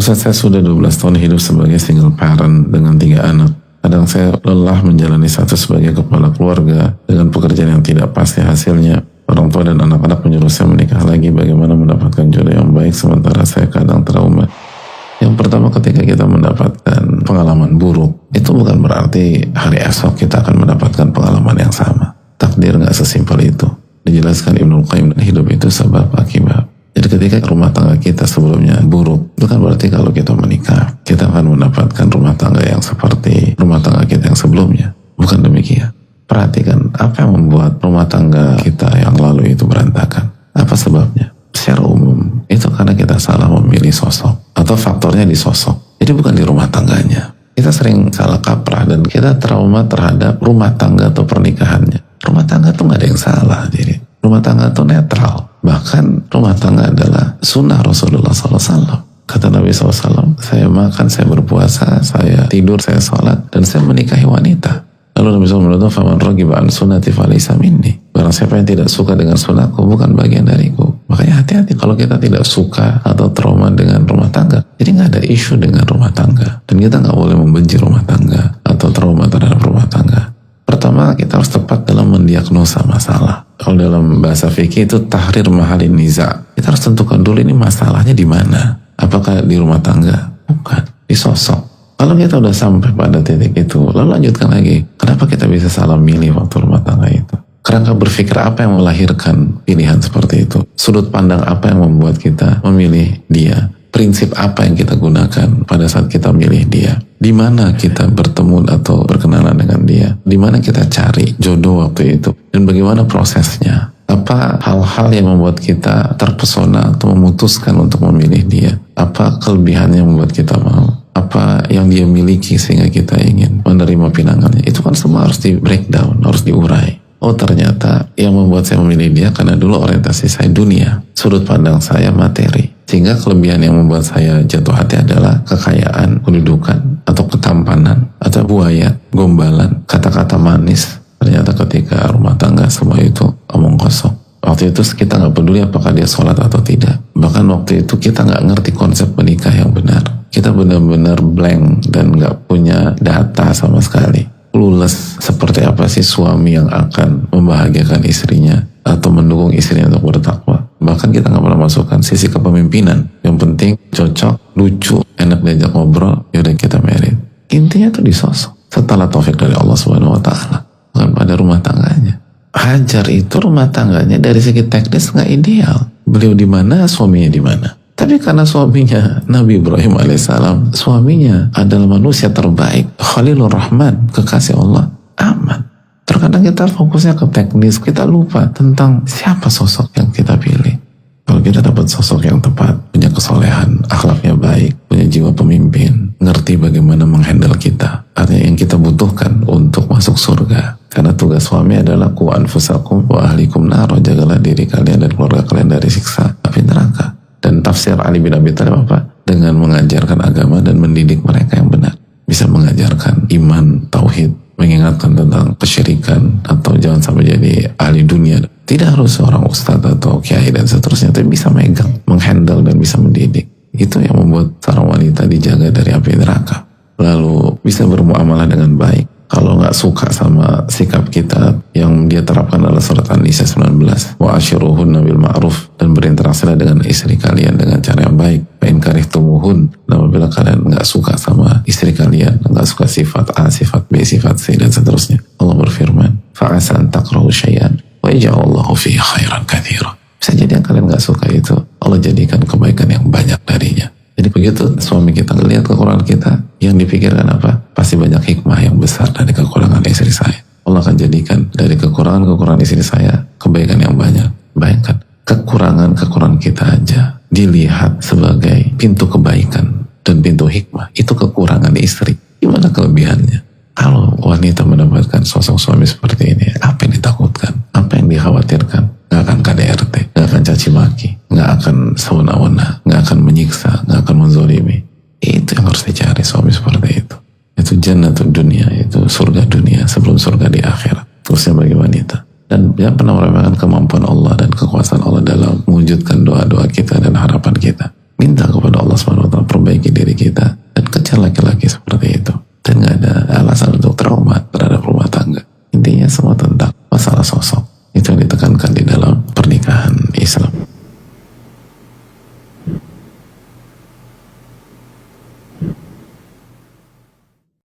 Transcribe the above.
Ustaz, saya sudah 12 tahun hidup sebagai single parent dengan 3 anak. Kadang saya lelah menjalani status sebagai kepala keluarga dengan pekerjaan yang tidak pasti hasilnya. Orang tua dan anak-anak menyuruh saya menikah lagi. Bagaimana mendapatkan jodoh yang baik sementara saya kadang trauma? Yang pertama, ketika kita mendapatkan pengalaman buruk, itu bukan berarti hari esok kita akan mendapatkan pengalaman yang sama. Takdir gak sesimpel itu. Dijelaskan Ibnul Qayyim, hidup itu sebab akibat. Jadi ketika rumah tangga kita sebelumnya buruk, itu kan berarti kalau kita menikah, kita akan mendapatkan rumah tangga yang seperti rumah tangga kita yang sebelumnya. Bukan demikian. Perhatikan apa yang membuat rumah tangga kita yang lalu itu berantakan. Apa sebabnya? Secara umum, itu karena kita salah memilih sosok. Atau faktornya di sosok. Jadi bukan di rumah tangganya. Kita sering salah kaprah dan kita trauma terhadap rumah tangga atau pernikahannya. Rumah tangga tuh gak ada yang salah. Jadi rumah tangga tuh netral. Bahkan rumah tangga adalah sunnah Rasulullah SAW. Kata Nabi SAW, saya makan, saya berpuasa, saya tidur, saya sholat, dan saya menikahi wanita. Lalu Nabi SAW berkata, "Faman ragiba an sunnati falaysa minni." Barang siapa yang tidak suka dengan sunnahku, bukan bagian dariku. Makanya hati-hati kalau kita tidak suka atau trauma dengan rumah tangga. Jadi gak ada isu dengan rumah tangga. Dan kita gak boleh membenci rumah tangga atau trauma terhadap rumah tangga. Pertama, kita harus tepat dalam mendiagnosa masalah. Kalau dalam bahasa fikih itu tahrir mahalin niza. Kita harus tentukan dulu ini masalahnya di mana. Apakah di rumah tangga? Bukan. Di sosok. Kalau kita udah sampai pada titik itu, lalu lanjutkan lagi. Kenapa kita bisa salah milih waktu rumah tangga itu? Kerangka berpikir apa yang melahirkan pilihan seperti itu? Sudut pandang apa yang membuat kita memilih dia? Prinsip apa yang kita gunakan pada saat kita milih dia? Di mana kita bertemu atau berkenalan dengan dia? Di mana kita cari jodoh waktu itu? Dan bagaimana prosesnya? Apa hal-hal yang membuat kita terpesona atau memutuskan untuk memilih dia? Apa kelebihannya yang membuat kita mau? Apa yang dia miliki sehingga kita ingin menerima pinangannya? Itu kan semua harus di breakdown, harus diurai. Oh, ternyata yang membuat saya memilih dia karena dulu orientasi saya dunia, sudut pandang saya materi. Sehingga kelebihan yang membuat saya jatuh hati adalah kekayaan, kedudukan, atau ketampanan, atau buaya, gombalan, kata-kata manis. Ternyata ketika rumah tangga semua itu omong kosong. Waktu itu kita gak peduli apakah dia sholat atau tidak. Bahkan waktu itu kita gak ngerti konsep menikah yang benar. Kita benar-benar blank dan gak punya data sama sekali. Clueless seperti apa sih suami yang akan membahagiakan istrinya atau mendukung istrinya untuk bertakwa. Bahkan kita gak pernah masukkan sisi kepemimpinan. Yang penting cocok, lucu, enak diajak ngobrol, yaudah kita married. Intinya tuh di sosok. Setelah taufik dari Allah Subhanahu Wa Taala, bukan pada rumah tangganya. Hajar itu rumah tangganya dari segi teknis gak ideal. Beliau di mana, suaminya di mana. Tapi karena suaminya Nabi Ibrahim alaihissalam, suaminya adalah manusia terbaik, Khalilur Rahman, kekasih Allah, aman. Terkadang kita fokusnya ke teknis, kita lupa tentang siapa sosok yang kita pilih. Kalau kita dapat sosok yang tepat, punya kesolehan, akhlaknya baik, punya jiwa pemimpin, ngerti bagaimana menghandle kita, artinya yang kita butuhkan untuk masuk surga. Karena tugas suami adalah ku anfusakum wa ahlikum nar, jagalah diri kalian dan keluarga kalian dari siksa api neraka. Dan tafsir Ali bin Abi Thalib apa? Dengan mengajarkan agama dan mendidik mereka yang benar. Bisa mengajarkan iman, tauhid, mengingatkan tentang kesyirikan, atau jangan sampai jadi ahli dunia. Tidak harus seorang ustadz atau kiai dan seterusnya, tapi bisa megang, menghandle dan bisa mendidik. Itu yang membuat seorang wanita dijaga dari api neraka. Lalu bisa bermuamalah dengan baik. Kalau nggak suka sama sikap kita, yang dia terapkan adalah surat An-Nisa 19. Wa ashiruhunna bil ma'ruf, dan berinteraksilah dengan istri kalian dengan cara yang baik. Fa in karihtumuhun, dan apabila kalian nggak suka sama istri kalian, nggak suka sifat A, sifat B, sifat C, dan seterusnya, Allah berfirman, fa asa an takrahu syai'an wa yaj'alullahu fihi khairan katsira. Bisa jadi yang kalian nggak suka itu, Allah jadikan kebaikan yang banyak darinya. Jadi begitu suami kita ngelihat kekurangan kita, yang dipikirkan apa? Pasti banyak hikmah yang besar dari kekurangan istri saya. Allah akan jadikan dari kekurangan istri saya kebaikan yang banyak. Bayangkan, kekurangan kita aja dilihat sebagai pintu kebaikan dan pintu hikmah. Itu kekurangan istri. Gimana kelebihannya? Kalau wanita mendapatkan sosok suami seperti ini, apa yang ditakutkan? Apa yang dikhawatirkan? Gak akan KDRT, gak akan caci maki, gak akan sewena-wena, gak akan menyiksa, gak akan menzolimi. Itu yang harus dicari suami seperti itu. Itu jannatul dunia, itu surga dunia sebelum surga di akhirat. Terusnya bagi wanita. Dan jangan pernah meremehkan